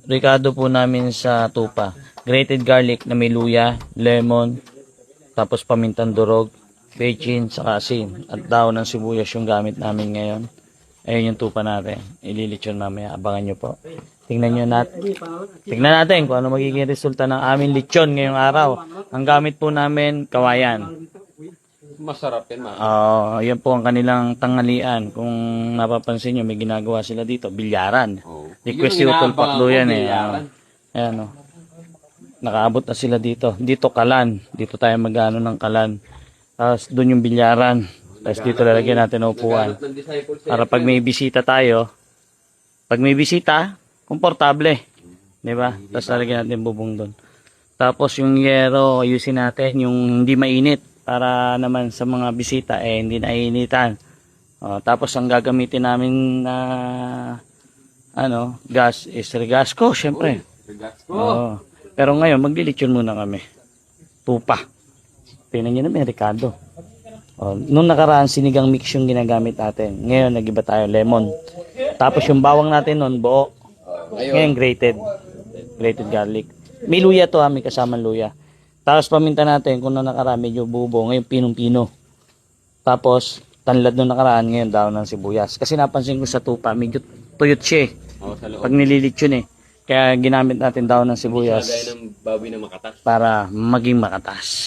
Ricado po namin sa tupa. Grated garlic na may luya, lemon, tapos pamintang durog, bechin, saka asin. At daon ng sibuyas yung gamit namin ngayon. Ayun yung tupa natin. Ililitsyon mamaya. Abangan nyo po. Tingnan natin kung ano magiging resulta ng aming lechon ngayong araw. Ang gamit po namin, kawayan. Masarap yan, Yan po ang kanilang tanghalian. Kung napapansin nyo, may ginagawa sila dito. Bilyaran. Request si Utol Paklo yan eh. Ayan o. Nakaabot na sila dito. Dito kalan. Dito tayo mag-ano ng kalan. Tapos doon yung bilyaran. Tapos dito lalagyan natin ng upuan. Para pag may bisita tayo, komportable. Diba? Tapos lalagyan natin bubong doon. Tapos yung yero, ayusin natin yung hindi mainit. Para naman sa mga bisita, hindi nainitan. Tapos ang gagamitin namin na gas is regasco, syempre. Pero ngayon, maglilitsyon muna kami. Tupa. Tingnan nyo namin, Ricardo. Nung nakaraan, sinigang mix yung ginagamit natin. Ngayon, nag-iba tayo, lemon. Tapos yung bawang natin nun, buo. Ngayon, grated garlic. May luya to, may kasamang luya. Tapos paminta natin, kung nung nakaraan, medyo bubo. Ngayon, pinong-pino. Tapos, tanlad nung nakaraan, ngayon, daon ng sibuyas. Kasi napansin ko sa tupa, medyo tuyot siya eh. Pag nililitsyon eh. Kaya ginamit natin daon ng sibuyas ng baboy na makatas. para maging makatas.